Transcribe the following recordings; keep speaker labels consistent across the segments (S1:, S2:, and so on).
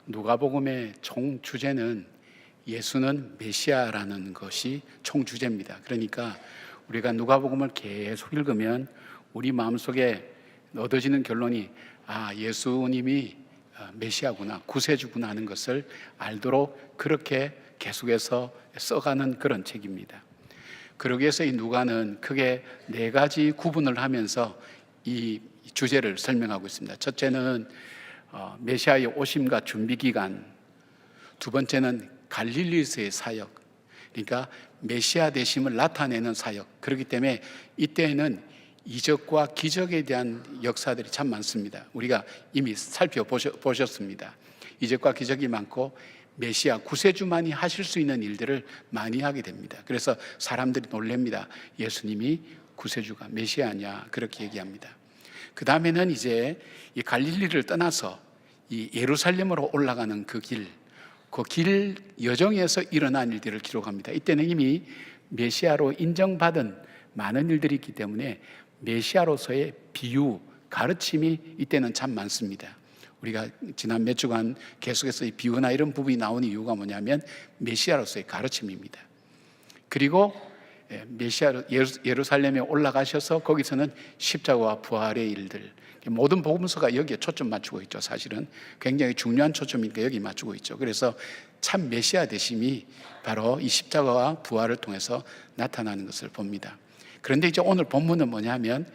S1: 누가복음의 총 주제는 예수는 메시아라는 것이 총 주제입니다. 그러니까 우리가 누가복음을 계속 읽으면 우리 마음속에 얻어지는 결론이 예수님이 메시아구나, 구세주구나 하는 것을 알도록 그렇게 계속해서 써가는 그런 책입니다. 그러기 위해서 이 누가는 크게 4가지 구분을 하면서 이 주제를 설명하고 있습니다. 첫째는 메시아의 오심과 준비 기간, 두 번째는 갈릴리에서의 사역, 그러니까 메시아 되심을 나타내는 사역. 그렇기 때문에 이때에는 이적과 기적에 대한 역사들이 참 많습니다. 우리가 이미 살펴보셨습니다. 이적과 기적이 많고 메시아 구세주만이 하실 수 있는 일들을 많이 하게 됩니다. 그래서 사람들이 놀랍니다. 예수님이 구세주가 메시아냐, 그렇게 얘기합니다. 그 다음에는 이제 이 갈릴리를 떠나서 이 예루살렘으로 올라가는 그 길 여정에서 일어난 일들을 기록합니다. 이때는 이미 메시아로 인정받은 많은 일들이 있기 때문에 메시아로서의 비유, 가르침이 이때는 참 많습니다. 우리가 지난 몇 주간 계속해서 이 비유나 이런 부분이 나온 이유가 뭐냐면 메시아로서의 가르침입니다. 그리고 예루살렘에 올라가셔서 거기서는 십자가와 부활의 일들, 모든 복음서가 여기에 초점 맞추고 있죠. 사실은 굉장히 중요한 초점이니까 여기 맞추고 있죠. 그래서 참 메시아 되심이 바로 이 십자가와 부활을 통해서 나타나는 것을 봅니다. 그런데 이제 오늘 본문은 뭐냐면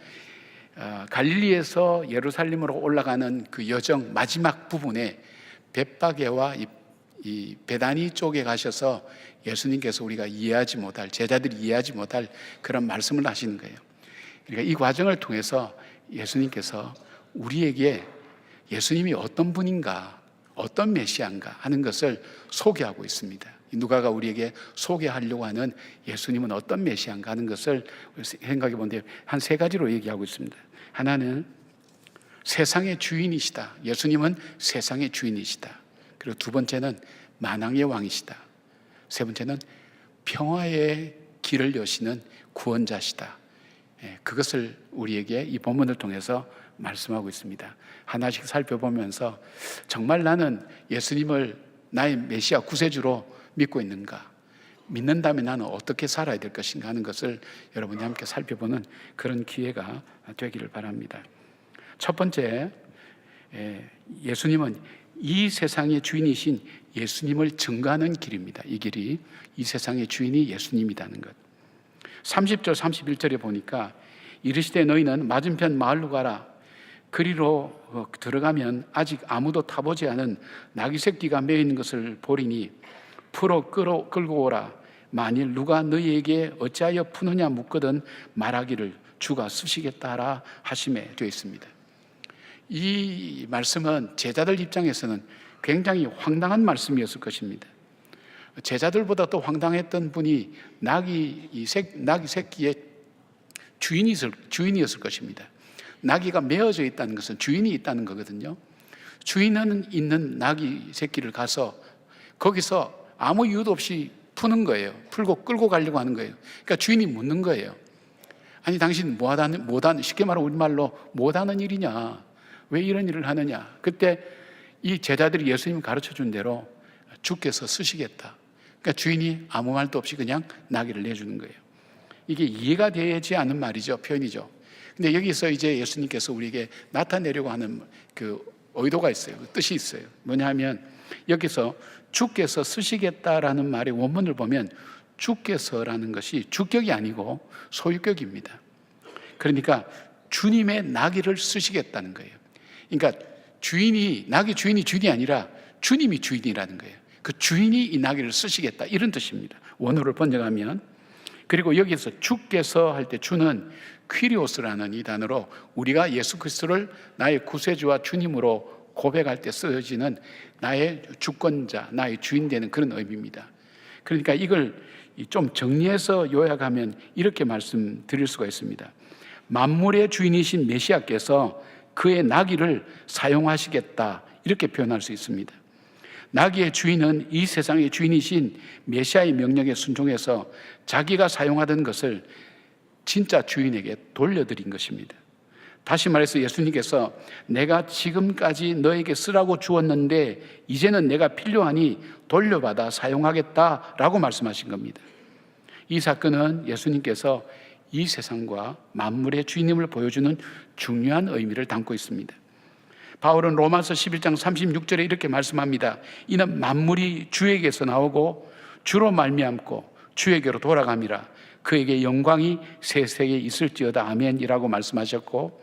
S1: 갈릴리에서 예루살렘으로 올라가는 그 여정 마지막 부분에 벳바게와 이 베다니 쪽에 가셔서 예수님께서 우리가 이해하지 못할, 제자들이 이해하지 못할 그런 말씀을 하시는 거예요. 그러니까 이 과정을 통해서 예수님께서 우리에게 예수님이 어떤 분인가, 어떤 메시아인가 하는 것을 소개하고 있습니다. 누가가 우리에게 소개하려고 하는 예수님은 어떤 메시아인가 하는 것을 생각해 본데 한 3가지로 얘기하고 있습니다. 하나는 세상의 주인이시다. 예수님은 세상의 주인이시다. 그리고 두 번째는 만왕의 왕이시다. 세 번째는 평화의 길을 여시는 구원자시다. 그것을 우리에게 이 본문을 통해서 말씀하고 있습니다. 하나씩 살펴보면서 정말 나는 예수님을 나의 메시아 구세주로 믿고 있는가? 믿는다면 나는 어떻게 살아야 될 것인가 하는 것을 여러분이 함께 살펴보는 그런 기회가 되기를 바랍니다. 첫 번째, 예수님은 이 세상의 주인이신 예수님을 증거하는 길입니다. 이 길이 이 세상의 주인이 예수님이라는 것. 30절 31절에 보니까 이르시되 너희는 맞은편 마을로 가라. 그리로 들어가면 아직 아무도 타보지 않은 나귀 새끼가 매어 있는 것을 보리니 풀어 끌고 오라. 만일 누가 너희에게 어찌하여 푸느냐 묻거든 말하기를 주가 쓰시겠다 하라 하심에 되어 있습니다. 이 말씀은 제자들 입장에서는 굉장히 황당한 말씀이었을 것입니다. 제자들보다 또 황당했던 분이 나귀 새끼의 주인이었을 것입니다. 나귀가 메어져 있다는 것은 주인이 있다는 거거든요. 주인은 있는 나귀 새끼를 가서 거기서 아무 이유도 없이 푸는 거예요. 풀고 끌고 가려고 하는 거예요. 그러니까 주인이 묻는 거예요. 아니 당신 못하는 쉽게 말하면 우리말로 못하는 일이냐? 왜 이런 일을 하느냐? 그때 이 제자들이 예수님이 가르쳐준 대로 주께서 쓰시겠다. 그러니까 주인이 아무 말도 없이 그냥 나귀를 내주는 거예요. 이게 이해가 되지 않는 말이죠. 표현이죠. 근데 여기서 이제 예수님께서 우리에게 나타내려고 하는 그 의도가 있어요. 그 뜻이 있어요. 뭐냐 하면 여기서 주께서 쓰시겠다라는 말의 원문을 보면 주께서라는 것이 주격이 아니고 소유격입니다. 그러니까 주님의 나귀를 쓰시겠다는 거예요. 그러니까 나귀 주인이 아니라 주님이 주인이라는 거예요. 그 주인이 이 나귀를 쓰시겠다 이런 뜻입니다. 원어를 번역하면. 그리고 여기서 주께서 할 때 주는 퀴리오스라는 이 단어로 우리가 예수 그리스도를 나의 구세주와 주님으로 고백할 때 쓰여지는 나의 주권자, 나의 주인 되는 그런 의미입니다. 그러니까 이걸 좀 정리해서 요약하면 이렇게 말씀드릴 수가 있습니다. 만물의 주인이신 메시아께서 그의 나귀를 사용하시겠다 이렇게 표현할 수 있습니다. 나귀의 주인은 이 세상의 주인이신 메시아의 명령에 순종해서 자기가 사용하던 것을 진짜 주인에게 돌려드린 것입니다. 다시 말해서 예수님께서 내가 지금까지 너에게 쓰라고 주었는데 이제는 내가 필요하니 돌려받아 사용하겠다라고 말씀하신 겁니다. 이 사건은 예수님께서 이 세상과 만물의 주인임을 보여주는 중요한 의미를 담고 있습니다. 바울은 로마서 11장 36절에 이렇게 말씀합니다. 이는 만물이 주에게서 나오고 주로 말미암고 주에게로 돌아감이라. 그에게 영광이 세세에 있을지어다. 아멘이라고 말씀하셨고,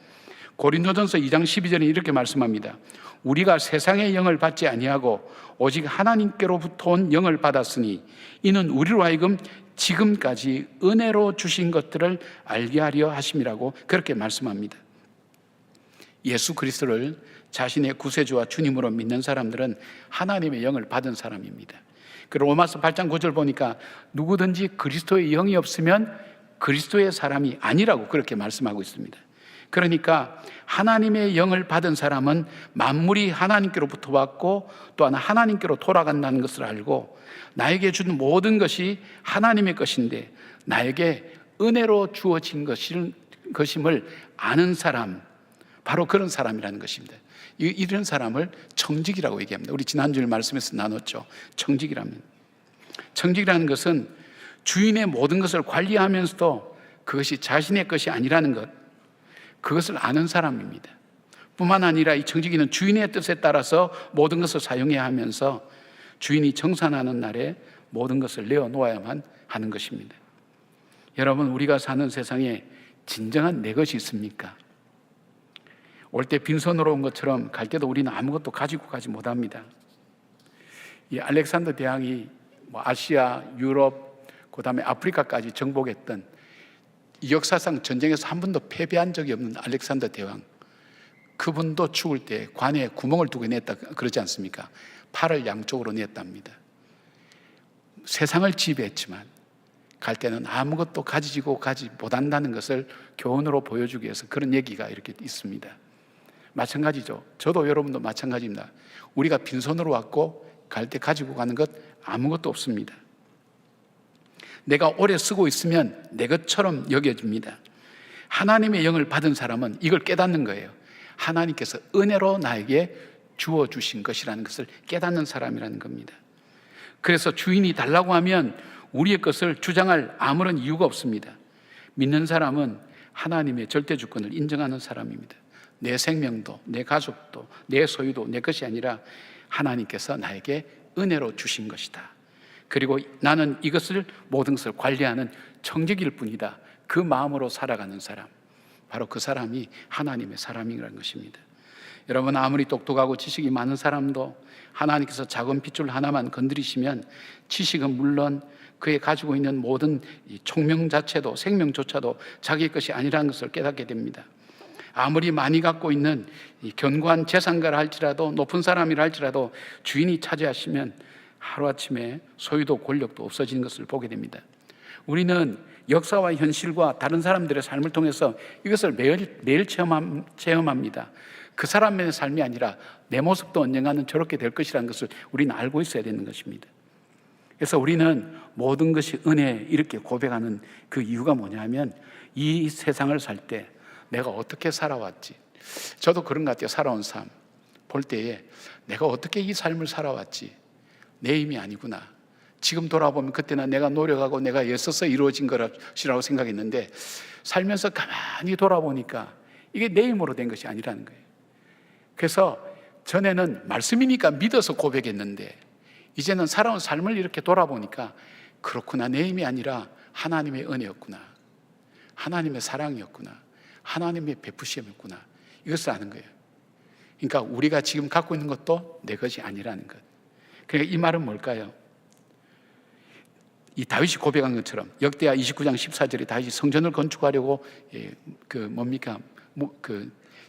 S1: 고린도전서 2장 12절에 이렇게 말씀합니다. 우리가 세상의 영을 받지 아니하고 오직 하나님께로부터 온 영을 받았으니 이는 우리로 하여금 지금까지 은혜로 주신 것들을 알게 하려 하심이라고 그렇게 말씀합니다. 예수 그리스도를 자신의 구세주와 주님으로 믿는 사람들은 하나님의 영을 받은 사람입니다. 로마서 8장 9절 보니까 누구든지 그리스도의 영이 없으면 그리스도의 사람이 아니라고 그렇게 말씀하고 있습니다. 그러니까 하나님의 영을 받은 사람은 만물이 하나님께로부터 왔고 또한 하나님께로 돌아간다는 것을 알고 나에게 준 모든 것이 하나님의 것인데 나에게 은혜로 주어진 것임을 아는 사람, 바로 그런 사람이라는 것입니다. 이런 사람을 청직이라고 얘기합니다. 우리 지난주에 말씀에서 나눴죠. 청직이라는 것은 주인의 모든 것을 관리하면서도 그것이 자신의 것이 아니라는 것, 그것을 아는 사람입니다. 뿐만 아니라 이 청지기는 주인의 뜻에 따라서 모든 것을 사용해야 하면서 주인이 정산하는 날에 모든 것을 내어놓아야만 하는 것입니다. 여러분, 우리가 사는 세상에 진정한 내 것이 있습니까? 올 때 빈손으로 온 것처럼 갈 때도 우리는 아무것도 가지고 가지 못합니다. 이 알렉산더 대왕이 아시아, 유럽, 그 다음에 아프리카까지 정복했던 이 역사상 전쟁에서 한 번도 패배한 적이 없는 알렉산더 대왕, 그분도 죽을 때 관에 구멍을 두고 냈다 그러지 않습니까? 팔을 양쪽으로 냈답니다. 세상을 지배했지만 갈 때는 아무것도 가지고 가지 못한다는 것을 교훈으로 보여주기 위해서 그런 얘기가 이렇게 있습니다. 마찬가지죠. 저도 여러분도 마찬가지입니다. 우리가 빈손으로 왔고 갈 때 가지고 가는 것 아무것도 없습니다. 내가 오래 쓰고 있으면 내 것처럼 여겨집니다. 하나님의 영을 받은 사람은 이걸 깨닫는 거예요. 하나님께서 은혜로 나에게 주어주신 것이라는 것을 깨닫는 사람이라는 겁니다. 그래서 주인이 달라고 하면 우리의 것을 주장할 아무런 이유가 없습니다. 믿는 사람은 하나님의 절대 주권을 인정하는 사람입니다. 내 생명도, 내 가족도, 내 소유도 내 것이 아니라 하나님께서 나에게 은혜로 주신 것이다. 그리고 나는 이것을 모든 것을 관리하는 청지기일 뿐이다. 그 마음으로 살아가는 사람, 바로 그 사람이 하나님의 사람이라는 것입니다. 여러분, 아무리 똑똑하고 지식이 많은 사람도 하나님께서 작은 핏줄 하나만 건드리시면 지식은 물론 그의 가지고 있는 모든 총명 자체도, 생명조차도 자기의 것이 아니라는 것을 깨닫게 됩니다. 아무리 많이 갖고 있는 견고한 재산가라 할지라도, 높은 사람이라 할지라도 주인이 차지하시면 하루아침에 소유도 권력도 없어지는 것을 보게 됩니다. 우리는 역사와 현실과 다른 사람들의 삶을 통해서 이것을 매일 체험합니다. 그 사람의 삶이 아니라 내 모습도 언젠가는 저렇게 될 것이라는 것을 우리는 알고 있어야 되는 것입니다. 그래서 우리는 모든 것이 은혜 이렇게 고백하는 그 이유가 뭐냐면 이 세상을 살 때 내가 어떻게 살아왔지, 저도 그런 것 같아요. 살아온 삶 볼 때에 내가 어떻게 이 삶을 살아왔지, 내 힘이 아니구나. 지금 돌아보면 그때는 내가 노력하고 내가 애써서 이루어진 것이라고 생각했는데 살면서 가만히 돌아보니까 이게 내 힘으로 된 것이 아니라는 거예요. 그래서 전에는 말씀이니까 믿어서 고백했는데 이제는 살아온 삶을 이렇게 돌아보니까 그렇구나, 내 힘이 아니라 하나님의 은혜였구나, 하나님의 사랑이었구나, 하나님의 베푸심이었구나, 이것을 아는 거예요. 그러니까 우리가 지금 갖고 있는 것도 내 것이 아니라는 것. 그러니까 이 말은 뭘까요? 이 다윗이 고백한 것처럼 역대하 29장 14절에 다윗이 성전을 건축하려고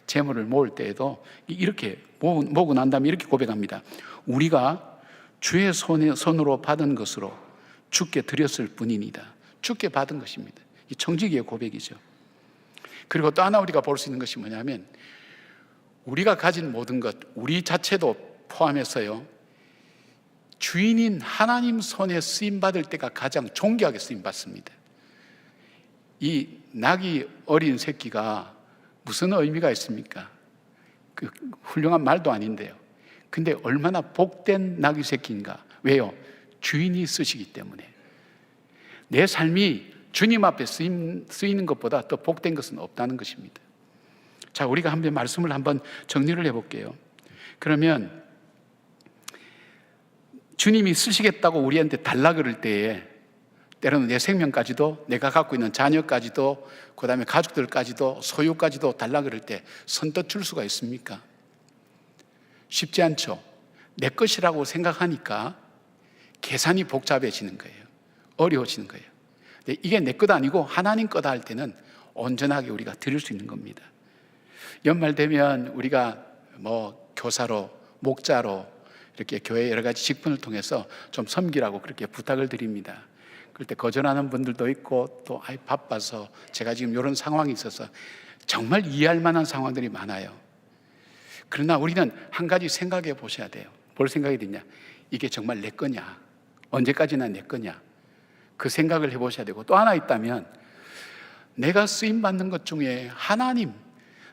S1: 재물을 모을 때에도 이렇게 모으고 난 다음에 이렇게 고백합니다. 우리가 주의 손으로 받은 것으로 주께 드렸을 뿐이니다. 주께 받은 것입니다. 이 청지기의 고백이죠. 그리고 또 하나 우리가 볼 수 있는 것이 뭐냐면 우리가 가진 모든 것, 우리 자체도 포함해서요, 주인인 하나님 손에 쓰임받을 때가 가장 존귀하게 쓰임받습니다. 이 낙이 어린 새끼가 무슨 의미가 있습니까? 그 훌륭한 말도 아닌데요. 근데 얼마나 복된 낙이 새끼인가. 왜요? 주인이 쓰시기 때문에. 내 삶이 주님 앞에 쓰이는 것보다 더 복된 것은 없다는 것입니다. 자, 우리가 한번 말씀을 한번 정리를 해볼게요. 그러면 주님이 쓰시겠다고 우리한테 달라 그럴 때에 때로는 내 생명까지도, 내가 갖고 있는 자녀까지도, 그 다음에 가족들까지도, 소유까지도 달라 그럴 때 선뜻 줄 수가 있습니까? 쉽지 않죠. 내 것이라고 생각하니까 계산이 복잡해지는 거예요. 어려워지는 거예요. 근데 이게 내 것 아니고 하나님 거다 할 때는 온전하게 우리가 드릴 수 있는 겁니다. 연말 되면 우리가 교사로, 목자로 이렇게 교회 여러 가지 직분을 통해서 좀 섬기라고 그렇게 부탁을 드립니다. 그럴 때 거절하는 분들도 있고, 또 바빠서 제가 지금 이런 상황이 있어서 정말 이해할 만한 상황들이 많아요. 그러나 우리는 한 가지 생각해 보셔야 돼요. 뭘 생각이 드냐? 이게 정말 내 거냐? 언제까지나 내 거냐? 그 생각을 해보셔야 되고, 또 하나 있다면 내가 쓰임받는 것 중에 하나님,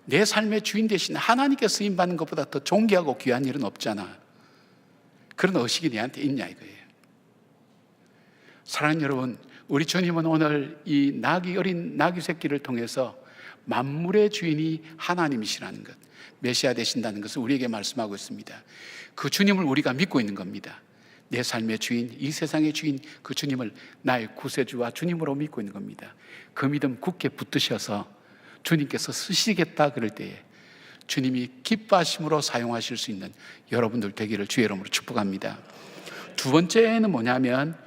S1: 내 삶의 주인 되신 하나님께 쓰임받는 것보다 더 존귀하고 귀한 일은 없잖아. 그런 의식이 내한테 있냐 이거예요. 사랑하는 여러분, 우리 주님은 오늘 이 어린 나귀 새끼를 통해서 만물의 주인이 하나님이시라는 것, 메시아 되신다는 것을 우리에게 말씀하고 있습니다. 그 주님을 우리가 믿고 있는 겁니다. 내 삶의 주인, 이 세상의 주인, 그 주님을 나의 구세주와 주님으로 믿고 있는 겁니다. 그 믿음 굳게 붙드셔서 주님께서 쓰시겠다 그럴 때에 주님이 기뻐하심으로 사용하실 수 있는 여러분들 되기를 주의 이름으로 축복합니다. 두 번째는 뭐냐면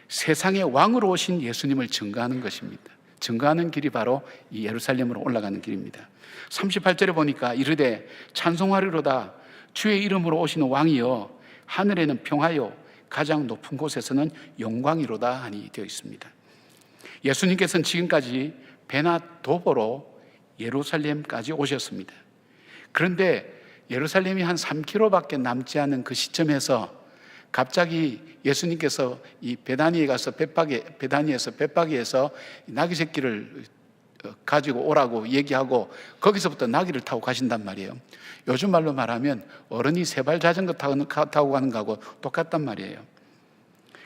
S1: 세상의 왕으로 오신 예수님을 증거하는 것입니다. 증거하는 길이 바로 이 예루살렘으로 올라가는 길입니다. 38절에 보니까 이르되 찬송하리로다 주의 이름으로 오시는 왕이여 하늘에는 평하여 가장 높은 곳에서는 영광이로다 하니 되어 있습니다. 예수님께서는 지금까지 배나 도보로 예루살렘까지 오셨습니다. 그런데 예루살렘이 한 3km밖에 남지 않은 그 시점에서 갑자기 예수님께서 이 베다니에서 벳바기에서 나귀 새끼를 가지고 오라고 얘기하고 거기서부터 나귀를 타고 가신단 말이에요. 요즘 말로 말하면 어른이 세발 자전거 타고 가는 거하고 똑같단 말이에요.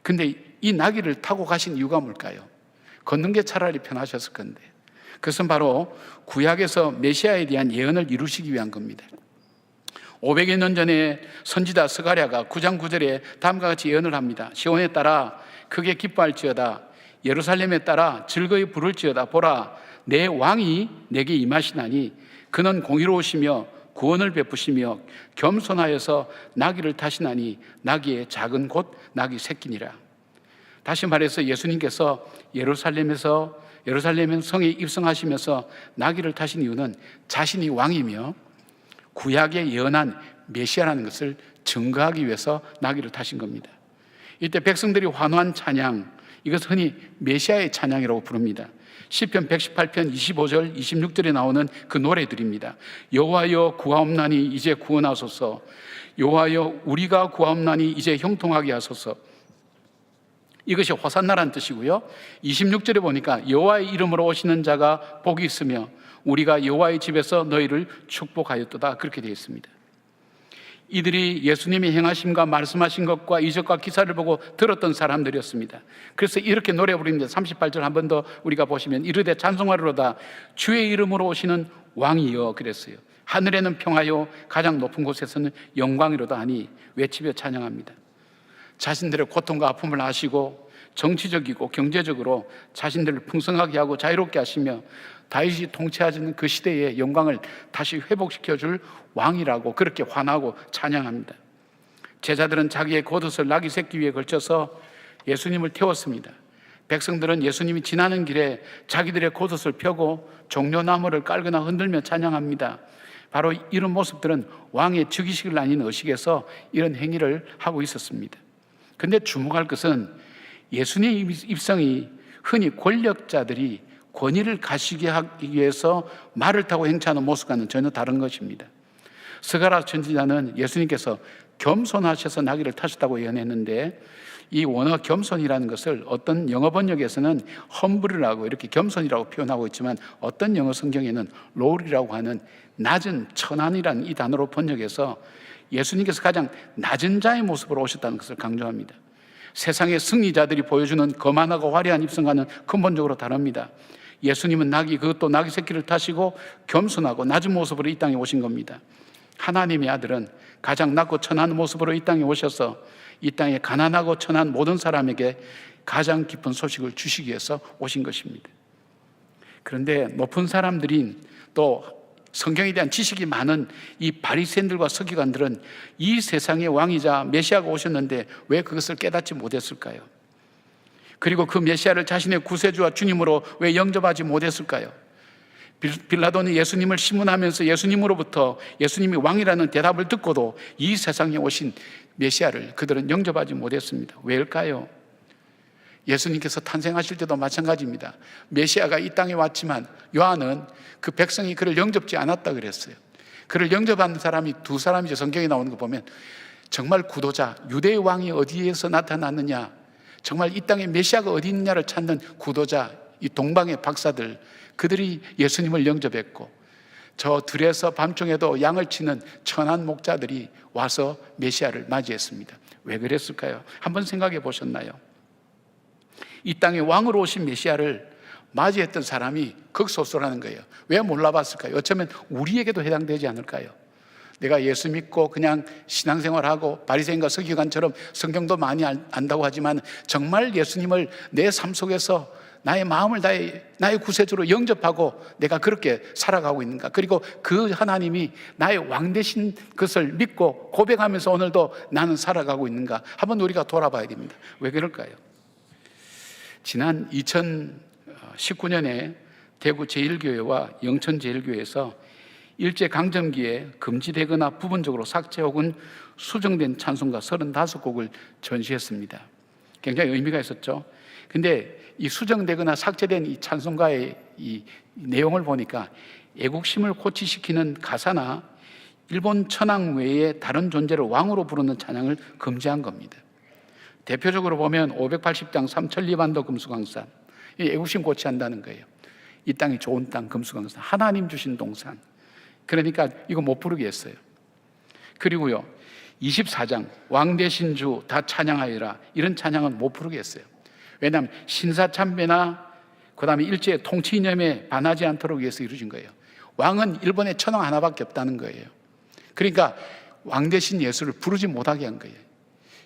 S1: 근데 이 나귀를 타고 가신 이유가 뭘까요? 걷는 게 차라리 편하셨을 건데, 그것은 바로 구약에서 메시아에 대한 예언을 이루시기 위한 겁니다. 500여 년 전에 선지자 스가랴가 9장 9절에 다음과 같이 예언을 합니다. 시온에 따라 크게 기뻐할지어다, 예루살렘에 따라 즐거이 부를지어다. 보라, 내 왕이 내게 임하시나니 그는 공의로우시며 구원을 베푸시며 겸손하여서 나귀를 타시나니 나귀의 작은 곳 나귀 새끼니라. 다시 말해서 예수님께서 예루살렘 성에 입성하시면서 나귀를 타신 이유는 자신이 왕이며 구약에 예언한 메시아라는 것을 증거하기 위해서 나귀를 타신 겁니다. 이때 백성들이 환호한 찬양, 이것을 흔히 메시아의 찬양이라고 부릅니다. 시편 118편 25절 26절에 나오는 그 노래들입니다. 여호와여 구하옵나니 이제 구원하소서, 여호와여 우리가 구하옵나니 이제 형통하게 하소서. 이것이 호산나라는 뜻이고요. 26절에 보니까 여호와의 이름으로 오시는 자가 복이 있으며 우리가 여호와의 집에서 너희를 축복하였도다, 그렇게 되어 있습니다. 이들이 예수님이 행하심과 말씀하신 것과 이적과 기사를 보고 들었던 사람들이었습니다. 그래서 이렇게 노래 부릅니다. 38절 한 번 더 우리가 보시면 이르되 찬송하리로다 주의 이름으로 오시는 왕이여 그랬어요. 하늘에는 평하여 가장 높은 곳에서는 영광이로다 하니 외치며 찬양합니다. 자신들의 고통과 아픔을 아시고 정치적이고 경제적으로 자신들을 풍성하게 하고 자유롭게 하시며 다윗이 통치하는 그 시대의 영광을 다시 회복시켜줄 왕이라고 그렇게 환호하고 찬양합니다. 제자들은 자기의 겉옷을 나귀 새끼 위에 걸쳐서 예수님을 태웠습니다. 백성들은 예수님이 지나는 길에 자기들의 겉옷을 펴고 종려나무를 깔거나 흔들며 찬양합니다. 바로 이런 모습들은 왕의 즉위식을 나뉜 의식에서 이런 행위를 하고 있었습니다. 그런데 주목할 것은 예수님의 입성이 흔히 권력자들이 권위를 가지게 하기 위해서 말을 타고 행차하는 모습과는 전혀 다른 것입니다. 스가랴 선지자는 예수님께서 겸손하셔서 나귀를 타셨다고 예언했는데, 이 원어 겸손이라는 것을 어떤 영어 번역에서는 험블이라고 이렇게 겸손이라고 표현하고 있지만, 어떤 영어 성경에는 롤이라고 하는 낮은 천한이라는 이 단어로 번역해서 예수님께서 가장 낮은 자의 모습으로 오셨다는 것을 강조합니다. 세상의 승리자들이 보여주는 거만하고 화려한 입성과는 근본적으로 다릅니다. 예수님은 그것도 나귀 새끼를 타시고 겸손하고 낮은 모습으로 이 땅에 오신 겁니다. 하나님의 아들은 가장 낮고 천한 모습으로 이 땅에 오셔서 이 땅에 가난하고 천한 모든 사람에게 가장 기쁜 소식을 주시기 위해서 오신 것입니다. 그런데 높은 사람들인, 또 성경에 대한 지식이 많은 이 바리새인들과 서기관들은 이 세상의 왕이자 메시아가 오셨는데 왜 그것을 깨닫지 못했을까요? 그리고 그 메시아를 자신의 구세주와 주님으로 왜 영접하지 못했을까요? 빌라도는 예수님을 신문하면서 예수님으로부터 예수님이 왕이라는 대답을 듣고도 이 세상에 오신 메시아를 그들은 영접하지 못했습니다. 왜일까요? 예수님께서 탄생하실 때도 마찬가지입니다. 메시아가 이 땅에 왔지만 요한은 그 백성이 그를 영접지 않았다 그랬어요. 그를 영접한 사람이 두 사람이죠. 성경에 나오는 거 보면 정말 구도자, 유대의 왕이 어디에서 나타났느냐, 정말 이 땅에 메시아가 어디 있느냐를 찾는 구도자, 이 동방의 박사들, 그들이 예수님을 영접했고, 저 들에서 밤중에도 양을 치는 천한 목자들이 와서 메시아를 맞이했습니다. 왜 그랬을까요? 한번 생각해 보셨나요? 이 땅에 왕으로 오신 메시아를 맞이했던 사람이 극소수라는 거예요. 왜 몰라봤을까요? 어쩌면 우리에게도 해당되지 않을까요? 내가 예수 믿고 그냥 신앙생활하고 바리새인과 서기관처럼 성경도 많이 안다고 하지만 정말 예수님을 내 삶 속에서 나의 마음을 다해 나의 구세주로 영접하고 내가 그렇게 살아가고 있는가? 그리고 그 하나님이 나의 왕 되신 것을 믿고 고백하면서 오늘도 나는 살아가고 있는가? 한번 우리가 돌아봐야 됩니다. 왜 그럴까요? 지난 2019년에 대구 제1교회와 영천 제1교회에서 일제강점기에 금지되거나 부분적으로 삭제 혹은 수정된 찬송가 35곡을 전시했습니다. 굉장히 의미가 있었죠. 근데 이 수정되거나 삭제된 이 찬송가의 이 내용을 보니까 애국심을 고취시키는 가사나 일본 천황 외에 다른 존재를 왕으로 부르는 찬양을 금지한 겁니다. 대표적으로 보면 580장 삼천리반도 금수강산, 이 애국심 고취한다는 거예요. 이 땅이 좋은 땅 금수강산, 하나님 주신 동산. 그러니까 이거 못 부르게 했어요. 그리고요 24장 왕 되신 주 다 찬양하여라, 이런 찬양은 못 부르게 했어요. 왜냐하면 신사참배나 그 다음에 일제의 통치 이념에 반하지 않도록 위해서 이루어진 거예요. 왕은 일본에 천황 하나밖에 없다는 거예요. 그러니까 왕 되신 예수를 부르지 못하게 한 거예요.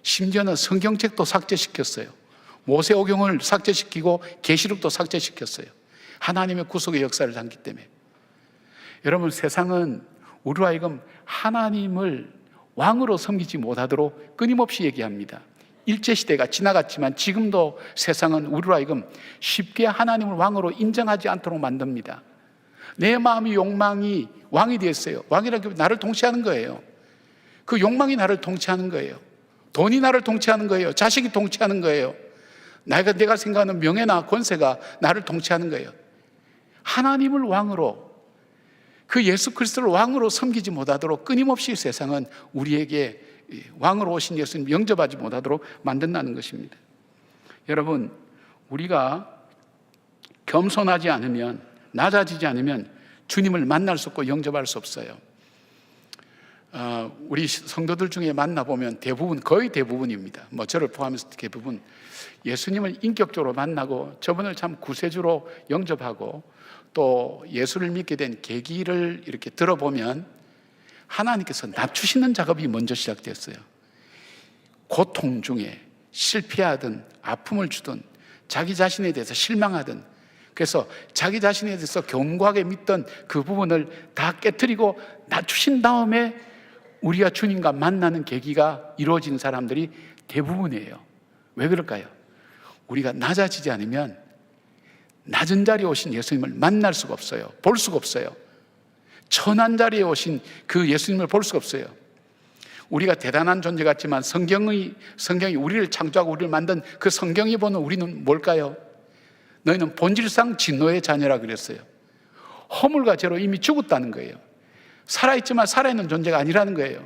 S1: 심지어는 성경책도 삭제시켰어요. 모세오경을 삭제시키고 계시록도 삭제시켰어요. 하나님의 구속의 역사를 담기 때문에. 여러분, 세상은 우리로 하여금 하나님을 왕으로 섬기지 못하도록 끊임없이 얘기합니다. 일제시대가 지나갔지만 지금도 세상은 우리로 하여금 쉽게 하나님을 왕으로 인정하지 않도록 만듭니다. 내 마음의 욕망이 왕이 됐어요. 왕이라는 게 나를 통치하는 거예요. 그 욕망이 나를 통치하는 거예요. 돈이 나를 통치하는 거예요. 자식이 통치하는 거예요. 내가 생각하는 명예나 권세가 나를 통치하는 거예요. 하나님을 왕으로, 그 예수 그리스도를 왕으로 섬기지 못하도록 끊임없이 세상은 우리에게 왕으로 오신 예수님 영접하지 못하도록 만든다는 것입니다. 여러분, 우리가 겸손하지 않으면, 낮아지지 않으면 주님을 만날 수 없고 영접할 수 없어요. 우리 성도들 중에 만나보면 대부분, 거의 대부분입니다. 저를 포함해서 대부분 예수님을 인격적으로 만나고 저분을 참 구세주로 영접하고 또 예수를 믿게 된 계기를 이렇게 들어보면 하나님께서 낮추시는 작업이 먼저 시작됐어요. 고통 중에 실패하든 아픔을 주든 자기 자신에 대해서 실망하든, 그래서 자기 자신에 대해서 견고하게 믿던 그 부분을 다 깨트리고 낮추신 다음에 우리가 주님과 만나는 계기가 이루어진 사람들이 대부분이에요. 왜 그럴까요? 우리가 낮아지지 않으면 낮은 자리에 오신 예수님을 만날 수가 없어요. 볼 수가 없어요. 천한 자리에 오신 그 예수님을 볼 수가 없어요. 우리가 대단한 존재 같지만 성경이 우리를 창조하고 우리를 만든 그 성경이 보는 우리는 뭘까요? 너희는 본질상 진노의 자녀라 그랬어요. 허물과 죄로 이미 죽었다는 거예요. 살아있지만 살아있는 존재가 아니라는 거예요.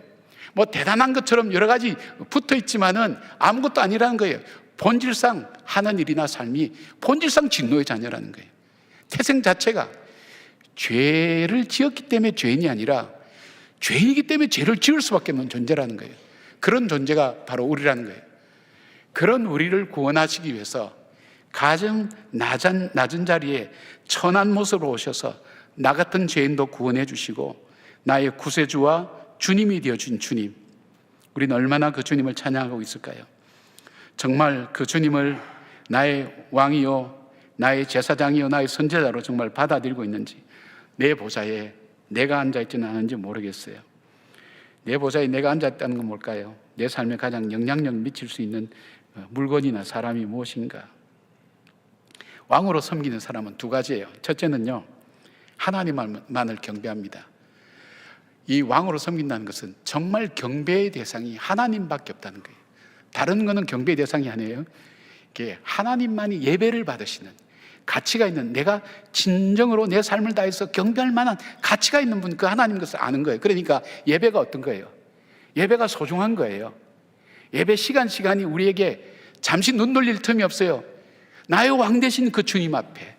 S1: 뭐 대단한 것처럼 여러 가지 붙어 있지만은 아무것도 아니라는 거예요. 본질상 하는 일이나 삶이 본질상 진노의 자녀라는 거예요. 태생 자체가 죄를 지었기 때문에 죄인이 아니라 죄인이기 때문에 죄를 지을 수밖에 없는 존재라는 거예요. 그런 존재가 바로 우리라는 거예요. 그런 우리를 구원하시기 위해서 가장 낮은 자리에 천한 모습으로 오셔서 나 같은 죄인도 구원해 주시고 나의 구세주와 주님이 되어준 주님, 우리는 얼마나 그 주님을 찬양하고 있을까요? 정말 그 주님을 나의 왕이요, 나의 제사장이요, 나의 선제자로 정말 받아들이고 있는지, 내 보좌에 내가 앉아있지는 않은지 모르겠어요. 내 보좌에 내가 앉아있다는 건 뭘까요? 내 삶에 가장 영향력 미칠 수 있는 물건이나 사람이 무엇인가? 왕으로 섬기는 사람은 두 가지예요. 첫째는요, 하나님만을 경배합니다. 이 왕으로 섬긴다는 것은 정말 경배의 대상이 하나님밖에 없다는 거예요. 다른 거는 경배의 대상이 아니에요. 하나님만이 예배를 받으시는, 가치가 있는, 내가 진정으로 내 삶을 다해서 경배할 만한 가치가 있는 분, 그 하나님 것을 아는 거예요. 그러니까 예배가 어떤 거예요? 예배가 소중한 거예요. 예배 시간이 우리에게 잠시 눈 돌릴 틈이 없어요. 나의 왕 되신 그 주님 앞에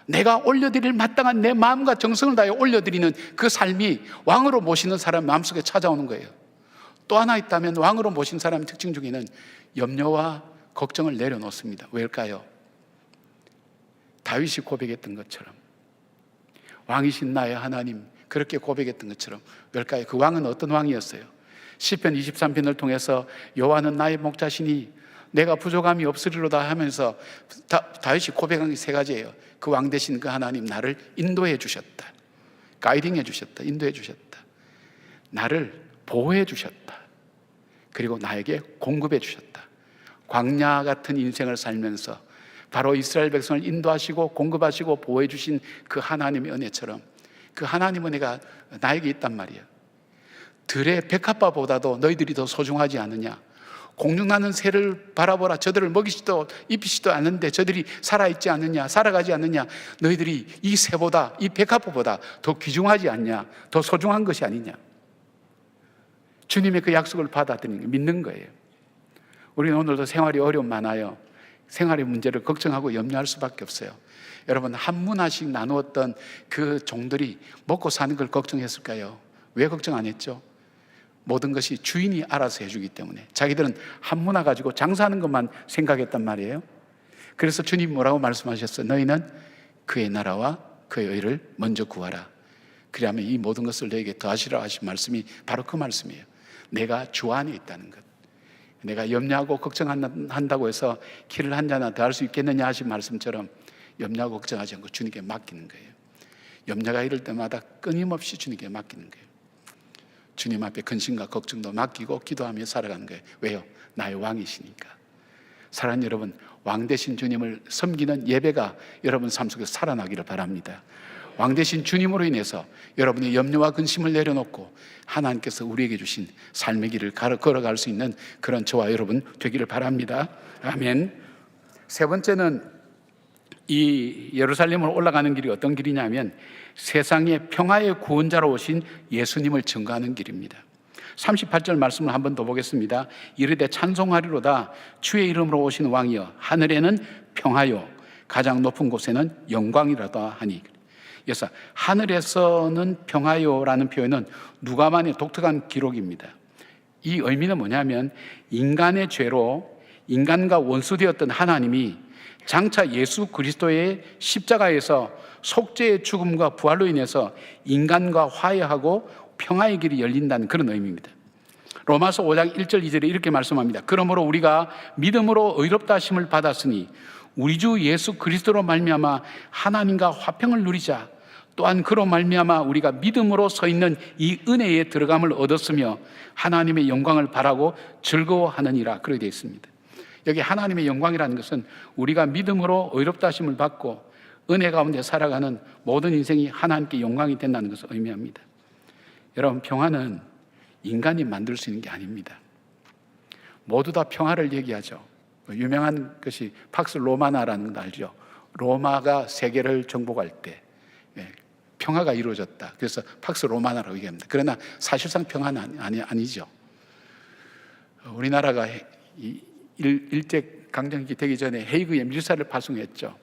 S1: 내가 올려드릴 마땅한 내 마음과 정성을 다해 올려드리는 그 삶이 왕으로 모시는 사람 마음속에 찾아오는 거예요. 또 하나 있다면 왕으로 모신 사람의 특징 중에는 염려와 걱정을 내려놓습니다. 왜일까요? 다윗이 고백했던 것처럼, 왕이신 나의 하나님, 그렇게 고백했던 것처럼. 왜일까요? 그 왕은 어떤 왕이었어요? 시편 23편을 통해서 여호와는 나의 목자시니 내가 부족함이 없으리로다 하면서 다윗이 고백한 게 세 가지예요. 그 왕 되신 그 하나님, 나를 인도해 주셨다, 가이딩해 주셨다, 인도해 주셨다, 나를 보호해 주셨다, 그리고 나에게 공급해 주셨다. 광야 같은 인생을 살면서 바로 이스라엘 백성을 인도하시고 공급하시고 보호해 주신 그 하나님의 은혜처럼 그 하나님 은혜가 나에게 있단 말이에요. 들의 백합화보다도 너희들이 더 소중하지 않느냐? 공중나는 새를 바라보라. 저들을 먹이지도 입히지도 않는데 저들이 살아있지 않느냐? 살아가지 않느냐? 너희들이 이 새보다, 이 백합화보다 더 귀중하지 않냐? 더 소중한 것이 아니냐? 주님의 그 약속을 받아들이는, 믿는 거예요. 우리는 오늘도 생활이 어려움 많아요. 생활의 문제를 걱정하고 염려할 수밖에 없어요. 여러분, 한 문화씩 나누었던 그 종들이 먹고 사는 걸 걱정했을까요? 왜 걱정 안 했죠? 모든 것이 주인이 알아서 해주기 때문에. 자기들은 한 문화 가지고 장사하는 것만 생각했단 말이에요. 그래서 주님 뭐라고 말씀하셨어요? 너희는 그의 나라와 그의 의를 먼저 구하라. 그리하면 이 모든 것을 너에게 더하시라 하신 말씀이 바로 그 말씀이에요. 내가 주 안에 있다는 것. 내가 염려하고 걱정한다고 해서 키를 한 잔이나 더 할 수 있겠느냐 하신 말씀처럼 염려하고 걱정하지 않고 주님께 맡기는 거예요. 염려가 이럴 때마다 끊임없이 주님께 맡기는 거예요. 주님 앞에 근심과 걱정도 맡기고 기도하며 살아가는 거예요. 왜요? 나의 왕이시니까. 사랑하는 여러분, 왕 되신 주님을 섬기는 예배가 여러분 삶 속에서 살아나기를 바랍니다. 왕 되신 주님으로 인해서 여러분의 염려와 근심을 내려놓고 하나님께서 우리에게 주신 삶의 길을 걸어갈 수 있는 그런 저와 여러분 되기를 바랍니다. 아멘. 세 번째는 이 예루살렘으로 올라가는 길이 어떤 길이냐면 세상의 평화의 구원자로 오신 예수님을 증거하는 길입니다. 38절 말씀을 한 번 더 보겠습니다. 이르되 찬송하리로다 주의 이름으로 오신 왕이여 하늘에는 평화요 가장 높은 곳에는 영광이라다 하니. 그래서 하늘에서는 평화요라는 표현은 누가만의 독특한 기록입니다. 이 의미는 뭐냐면 인간의 죄로 인간과 원수되었던 하나님이 장차 예수 그리스도의 십자가에서 속죄의 죽음과 부활로 인해서 인간과 화해하고 평화의 길이 열린다는 그런 의미입니다. 로마서 5장 1절 2절에 이렇게 말씀합니다. 그러므로 우리가 믿음으로 의롭다 하심을 받았으니 우리 주 예수 그리스도로 말미암아 하나님과 화평을 누리자. 또한 그로 말미암아 우리가 믿음으로 서 있는 이 은혜에 들어감을 얻었으며 하나님의 영광을 바라고 즐거워하느니라. 그렇게 되어 있습니다. 여기 하나님의 영광이라는 것은 우리가 믿음으로 의롭다 하심을 받고 은혜 가운데 살아가는 모든 인생이 하나님께 영광이 된다는 것을 의미합니다. 여러분, 평화는 인간이 만들 수 있는 게 아닙니다. 모두 다 평화를 얘기하죠. 유명한 것이 팍스 로마나라는 거 알죠? 로마가 세계를 정복할 때 평화가 이루어졌다. 그래서 팍스 로마나라고 얘기합니다. 그러나 사실상 평화는 아니죠. 우리나라가 일제강점기 되기 전에 헤이그에 밀사를 파송했죠.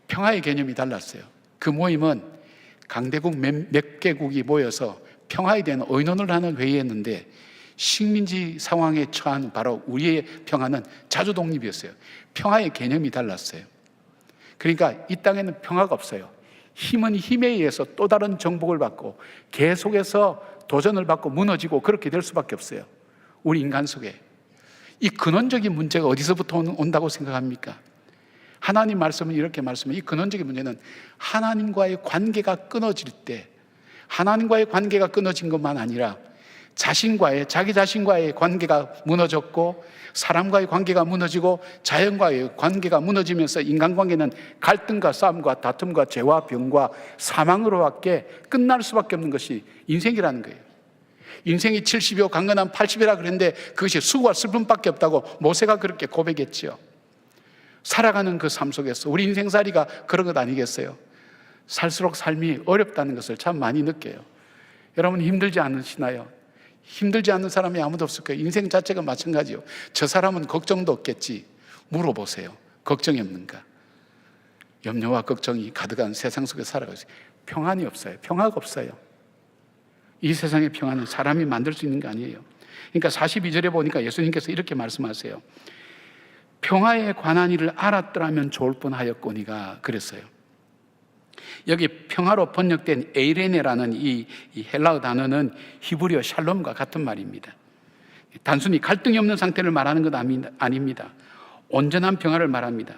S1: 평화의 개념이 달랐어요. 그 모임은 강대국 몇 개국이 모여서 평화에 대한 의논을 하는 회의였는데 식민지 상황에 처한 바로 우리의 평화는 자주독립이었어요. 평화의 개념이 달랐어요. 그러니까 이 땅에는 평화가 없어요. 힘은 힘에 의해서 또 다른 정복을 받고 계속해서 도전을 받고 무너지고 그렇게 될 수밖에 없어요. 우리 인간 속에. 이 근원적인 문제가 어디서부터 온다고 생각합니까? 하나님 말씀은 이렇게 말씀해요. 이 근원적인 문제는 하나님과의 관계가 끊어질 때, 하나님과의 관계가 끊어진 것만 아니라 자기 자신과의 관계가 무너졌고 사람과의 관계가 무너지고 자연과의 관계가 무너지면서 인간관계는 갈등과 싸움과 다툼과 죄와 병과 사망으로밖에 끝날 수밖에 없는 것이 인생이라는 거예요. 인생이 70이요 강건한 80이라 그랬는데 그것이 수고와 슬픔밖에 없다고 모세가 그렇게 고백했지요. 살아가는 그 삶 속에서 우리 인생살이가 그런 것 아니겠어요? 살수록 삶이 어렵다는 것을 참 많이 느껴요. 여러분 힘들지 않으시나요? 힘들지 않는 사람이 아무도 없을 거예요. 인생 자체가 마찬가지요. 저 사람은 걱정도 없겠지. 물어보세요. 걱정이 없는가? 염려와 걱정이 가득한 세상 속에 살아가고 있어요. 평안이 없어요. 평화가 없어요. 이 세상의 평안은 사람이 만들 수 있는 게 아니에요. 그러니까 42절에 보니까 예수님께서 이렇게 말씀하세요. 평화에 관한 일을 알았더라면 좋을 뻔하였거니가 그랬어요. 여기 평화로 번역된 에이레네라는 이 헬라어 단어는 히브리어 샬롬과 같은 말입니다. 단순히 갈등이 없는 상태를 말하는 것 아닙니다. 온전한 평화를 말합니다.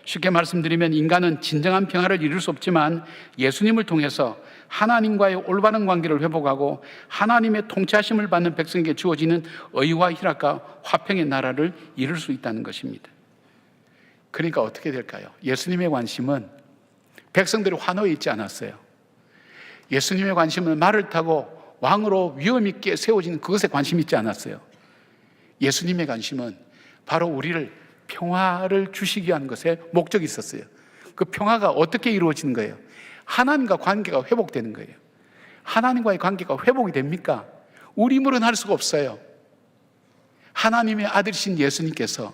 S1: 쉽게 말씀드리면 인간은 진정한 평화를 이룰 수 없지만 예수님을 통해서 하나님과의 올바른 관계를 회복하고 하나님의 통치하심을 받는 백성에게 주어지는 의와 희락과 화평의 나라를 이룰 수 있다는 것입니다. 그러니까 어떻게 될까요? 예수님의 관심은 백성들이 환호에 있지 않았어요. 예수님의 관심은 말을 타고 왕으로 위엄 있게 세워지는 그것에 관심이 있지 않았어요. 예수님의 관심은 바로 우리를 평화를 주시기 위한 것에 목적이 있었어요. 그 평화가 어떻게 이루어지는 거예요? 하나님과 관계가 회복되는 거예요. 하나님과의 관계가 회복이 됩니까? 우리 힘으로는 할 수가 없어요. 하나님의 아들이신 예수님께서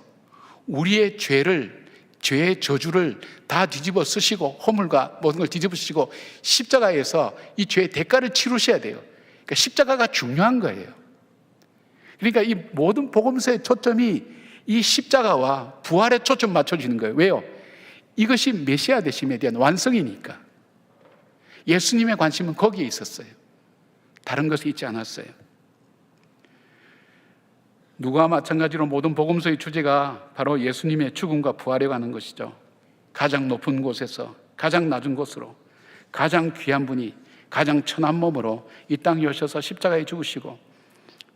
S1: 우리의 죄의 저주를 다 뒤집어 쓰시고 허물과 모든 걸 뒤집어 쓰시고 십자가에서 이 죄의 대가를 치르셔야 돼요. 그러니까 십자가가 중요한 거예요. 그러니까 이 모든 복음서의 초점이 이 십자가와 부활에 초점 맞춰지는 거예요. 왜요? 이것이 메시아 되심에 대한 완성이니까. 예수님의 관심은 거기에 있었어요. 다른 것이 있지 않았어요. 누구와 마찬가지로 모든 복음서의 주제가 바로 예수님의 죽음과 부활에 관한 것이죠. 가장 높은 곳에서 가장 낮은 곳으로 가장 귀한 분이 가장 천한 몸으로 이 땅에 오셔서 십자가에 죽으시고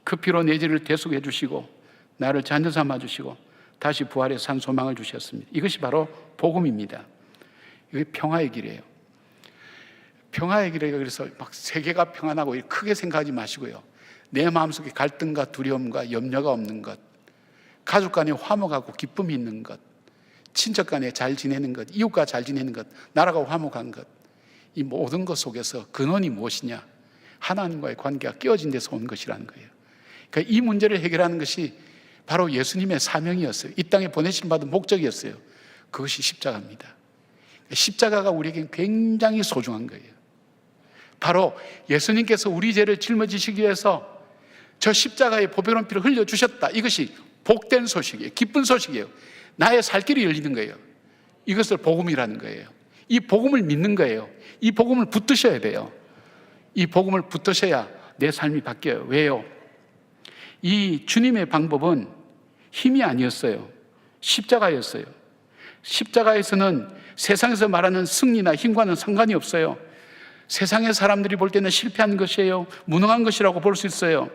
S1: 그 피로 내 죄를 대속해 주시고 나를 자녀 삼아 주시고 다시 부활의 산 소망을 주셨습니다. 이것이 바로 복음입니다. 이게 평화의 길이에요. 평화의 길이에요. 그래서 막 세계가 평안하고 크게 생각하지 마시고요. 내 마음속에 갈등과 두려움과 염려가 없는 것, 가족 간에 화목하고 기쁨이 있는 것, 친척 간에 잘 지내는 것, 이웃과 잘 지내는 것, 나라가 화목한 것, 이 모든 것 속에서 근원이 무엇이냐? 하나님과의 관계가 깨어진 데서 온 것이라는 거예요. 그러니까 이 문제를 해결하는 것이 바로 예수님의 사명이었어요. 이 땅에 보내심 받은 목적이었어요. 그것이 십자가입니다. 십자가가 우리에게 굉장히 소중한 거예요. 바로 예수님께서 우리 죄를 짊어지시기 위해서 저 십자가의 보배로운 피를 흘려주셨다. 이것이 복된 소식이에요. 기쁜 소식이에요. 나의 살 길이 열리는 거예요. 이것을 복음이라는 거예요. 이 복음을 믿는 거예요. 이 복음을 붙드셔야 돼요. 이 복음을 붙드셔야 내 삶이 바뀌어요. 왜요? 이 주님의 방법은 힘이 아니었어요. 십자가였어요. 십자가에서는 세상에서 말하는 승리나 힘과는 상관이 없어요. 세상의 사람들이 볼 때는 실패한 것이에요. 무능한 것이라고 볼 수 있어요.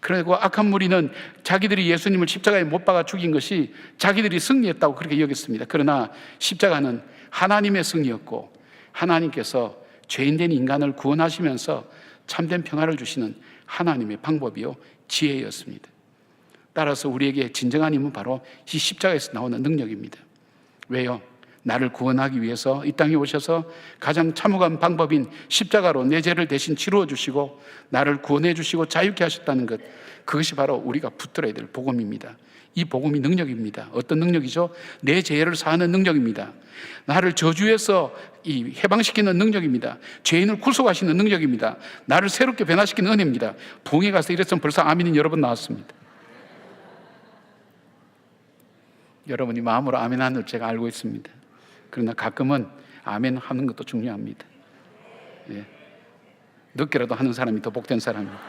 S1: 그리고 악한 무리는 자기들이 예수님을 십자가에 못 박아 죽인 것이 자기들이 승리했다고 그렇게 여겼습니다. 그러나 십자가는 하나님의 승리였고 하나님께서 죄인된 인간을 구원하시면서 참된 평화를 주시는 하나님의 방법이요 지혜였습니다. 따라서 우리에게 진정한 힘은 바로 이 십자가에서 나오는 능력입니다. 왜요? 나를 구원하기 위해서 이 땅에 오셔서 가장 참혹한 방법인 십자가로 내 죄를 대신 치루어 주시고 나를 구원해 주시고 자유케 하셨다는 것, 그것이 바로 우리가 붙들어야 될 복음입니다. 이 복음이 능력입니다. 어떤 능력이죠? 내 죄를 사하는 능력입니다. 나를 저주에서 해방시키는 능력입니다. 죄인을 구속하시는 능력입니다. 나를 새롭게 변화시키는 은혜입니다. 부흥에 가서 이랬으면 벌써 아멘이 여러 번 나왔습니다. 여러분이 마음으로 아멘 하는 걸 제가 알고 있습니다. 그러나 가끔은 아멘 하는 것도 중요합니다. 예. 늦게라도 하는 사람이 더 복된 사람입니다.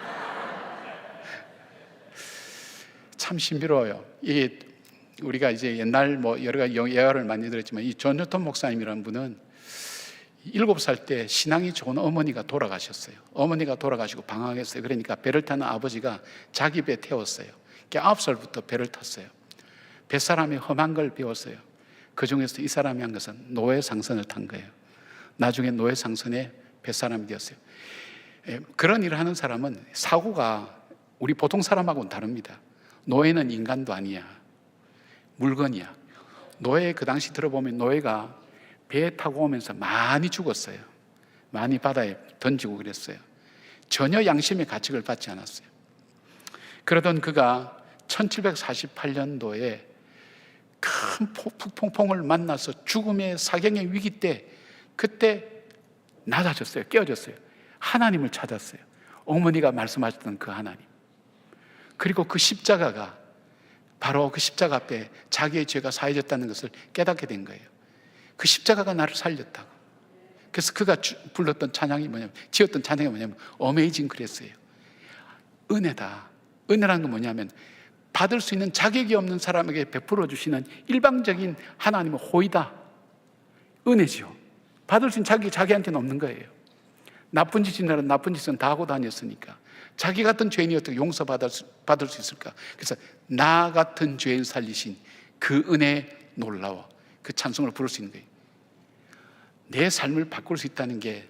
S1: 참 신비로워요. 이게 우리가 이제 옛날 여러 가지 예화를 많이 들었지만 이 존 뉴턴 목사님이라는 분은 7살 때 신앙이 좋은 어머니가 돌아가셨어요. 어머니가 돌아가시고 방황했어요. 그러니까 배를 타는 아버지가 자기 배 태웠어요. 9살부터 배를 탔어요. 뱃사람이 험한 걸 배웠어요. 그 중에서 이 사람이 한 것은 노예상선을 탄 거예요. 나중에 노예상선의 뱃사람이 되었어요. 그런 일을 하는 사람은 사고가 우리 보통 사람하고는 다릅니다. 노예는 인간도 아니야. 물건이야. 노예, 그 당시 들어보면 노예가 배에 타고 오면서 많이 죽었어요. 많이 바다에 던지고 그랬어요. 전혀 양심의 가책을 받지 않았어요. 그러던 그가 1748년도에 큰 폭풍을 만나서 죽음의 사경의 위기 때, 그때 낮아졌어요. 깨어졌어요. 하나님을 찾았어요. 어머니가 말씀하셨던 그 하나님. 그리고 그 십자가가 바로 그 십자가 앞에 자기의 죄가 사해졌다는 것을 깨닫게 된 거예요. 그 십자가가 나를 살렸다고. 그래서 그가 불렀던 찬양이 뭐냐면, 지었던 찬양이 뭐냐면 어메이징 그랬어요. 은혜다. 은혜라는 건 뭐냐면 받을 수 있는 자격이 없는 사람에게 베풀어 주시는 일방적인 하나님의 호의다. 은혜죠. 받을 수 있는 자격이 자기한테는 없는 거예요. 나쁜 짓인 날은 나쁜 짓은 다 하고 다녔으니까 자기 같은 죄인이 어떻게 용서받을 수 있을까? 그래서 나 같은 죄인 살리신 그 은혜 놀라워. 그 찬송을 부를 수 있는 거예요. 내 삶을 바꿀 수 있다는 게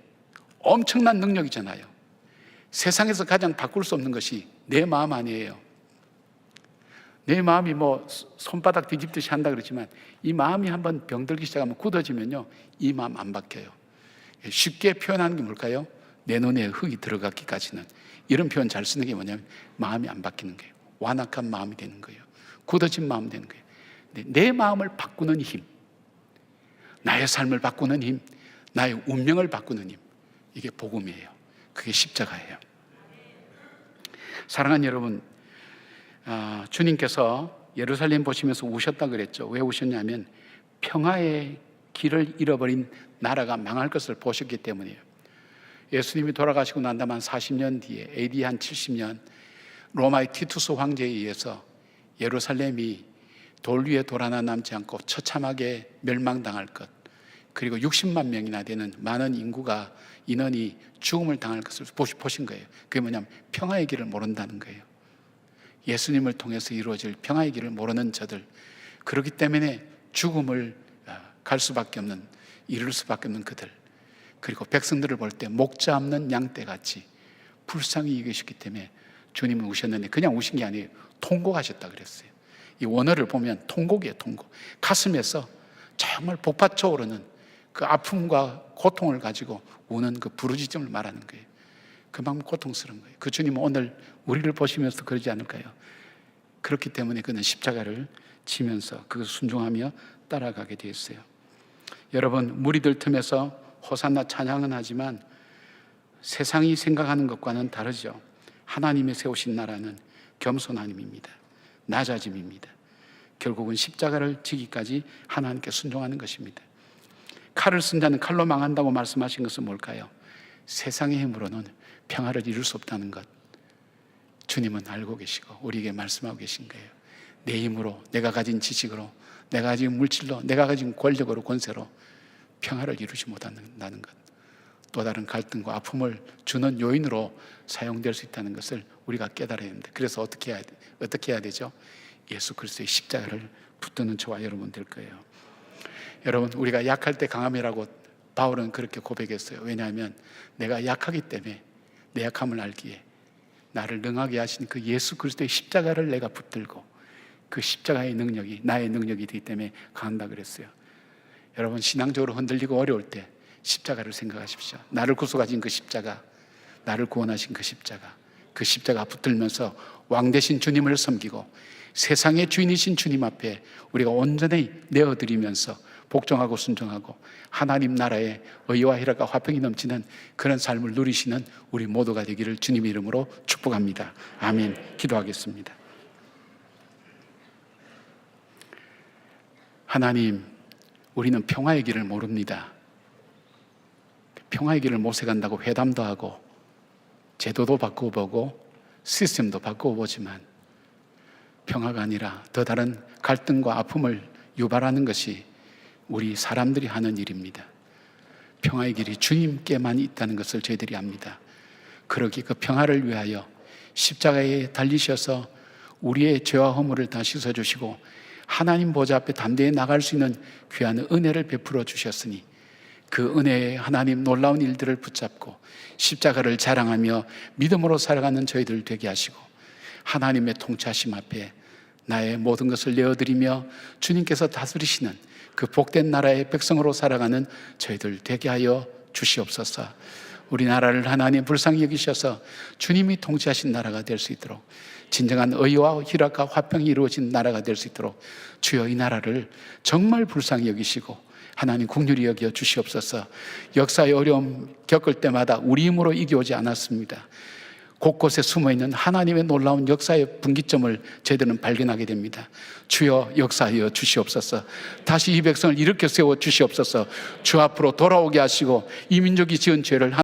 S1: 엄청난 능력이잖아요. 세상에서 가장 바꿀 수 없는 것이 내 마음 아니에요. 내 마음이 손바닥 뒤집듯이 한다 그러지만 이 마음이 한번 병들기 시작하면 굳어지면요, 이 마음 안 바뀌어요. 쉽게 표현하는 게 뭘까요? 내 눈에 흙이 들어가기까지는. 이런 표현 잘 쓰는 게 뭐냐면 마음이 안 바뀌는 거예요. 완악한 마음이 되는 거예요. 굳어진 마음이 되는 거예요. 내 마음을 바꾸는 힘, 나의 삶을 바꾸는 힘, 나의 운명을 바꾸는 힘, 이게 복음이에요. 그게 십자가예요. 사랑하는 여러분, 주님께서 예루살렘 보시면서 우셨다 그랬죠. 왜 우셨냐면 평화의 길을 잃어버린 나라가 망할 것을 보셨기 때문이에요. 예수님이 돌아가시고 난 다음 한 40년 뒤에 AD 한 70년 로마의 티투스 황제에 의해서 예루살렘이 돌 위에 돌 하나 남지 않고 처참하게 멸망당할 것, 그리고 60만 명이나 되는 많은 인원이 죽음을 당할 것을 보신 거예요. 그게 뭐냐면 평화의 길을 모른다는 거예요. 예수님을 통해서 이루어질 평화의 길을 모르는 저들, 그렇기 때문에 죽음을 갈 수밖에 없는, 이룰 수밖에 없는 그들, 그리고 백성들을 볼 때 목자 없는 양떼같이 불쌍히 여기셨기 때문에 주님은 우셨는데 그냥 우신 게 아니에요. 통곡하셨다 그랬어요. 이 원어를 보면 통곡이에요. 통곡. 가슴에서 정말 복받쳐 오르는 그 아픔과 고통을 가지고 우는 그 부르짖음을 말하는 거예요. 그만큼 고통스러운 거예요. 그 주님은 오늘 우리를 보시면서 그러지 않을까요? 그렇기 때문에 그는 십자가를 지면서 그 순종하며 따라가게 되었어요. 여러분, 무리들 틈에서 호산나 찬양은 하지만 세상이 생각하는 것과는 다르죠. 하나님이 세우신 나라는 겸손함입니다. 낮아짐입니다. 결국은 십자가를 지기까지 하나님께 순종하는 것입니다. 칼을 쓴 자는 칼로 망한다고 말씀하신 것은 뭘까요? 세상의 힘으로는 평화를 이룰 수 없다는 것, 주님은 알고 계시고 우리에게 말씀하고 계신 거예요. 내 힘으로, 내가 가진 지식으로, 내가 가진 물질로, 내가 가진 권력으로, 권세로 평화를 이루지 못한다는 것, 또 다른 갈등과 아픔을 주는 요인으로 사용될 수 있다는 것을 우리가 깨달아야 합니다. 그래서 어떻게 해야 되죠? 예수 그리스도의 십자가를 붙드는 저와 여러분 될 거예요. 여러분, 우리가 약할 때 강함이라고 바울은 그렇게 고백했어요. 왜냐하면 내가 약하기 때문에 내 약함을 알기에 나를 능하게 하신 그 예수 그리스도의 십자가를 내가 붙들고 그 십자가의 능력이 나의 능력이 되기 때문에 강한다 그랬어요. 여러분, 신앙적으로 흔들리고 어려울 때 십자가를 생각하십시오. 나를 구속하신 그 십자가, 나를 구원하신 그 십자가 붙들면서 왕 되신 주님을 섬기고 세상의 주인이신 주님 앞에 우리가 온전히 내어드리면서 복종하고 순종하고 하나님 나라의 의와 희락과 화평이 넘치는 그런 삶을 누리시는 우리 모두가 되기를 주님 이름으로 축복합니다. 아멘. 기도하겠습니다. 하나님, 우리는 평화의 길을 모릅니다. 평화의 길을 모색한다고 회담도 하고 제도도 바꾸어보고 시스템도 바꾸어보지만 평화가 아니라 더 다른 갈등과 아픔을 유발하는 것이 우리 사람들이 하는 일입니다. 평화의 길이 주님께만 있다는 것을 저희들이 압니다. 그러기 그 평화를 위하여 십자가에 달리셔서 우리의 죄와 허물을 다 씻어주시고 하나님 보좌 앞에 담대히 나갈 수 있는 귀한 은혜를 베풀어 주셨으니 그 은혜에 하나님 놀라운 일들을 붙잡고 십자가를 자랑하며 믿음으로 살아가는 저희들 되게 하시고 하나님의 통치하심 앞에 나의 모든 것을 내어드리며 주님께서 다스리시는 그 복된 나라의 백성으로 살아가는 저희들 되게 하여 주시옵소서. 우리나라를 하나님 불쌍히 여기셔서 주님이 통치하신 나라가 될 수 있도록 진정한 의와 희락과 화평이 이루어진 나라가 될 수 있도록 주여 이 나라를 정말 불쌍히 여기시고 하나님 긍휼히 여겨 주시옵소서. 역사의 어려움 겪을 때마다 우리 힘으로 이겨오지 않았습니다. 곳곳에 숨어있는 하나님의 놀라운 역사의 분기점을 저희들은 발견하게 됩니다. 주여 역사하여 주시옵소서. 다시 이 백성을 일으켜 세워 주시옵소서. 주 앞으로 돌아오게 하시고 이 민족이 지은 죄를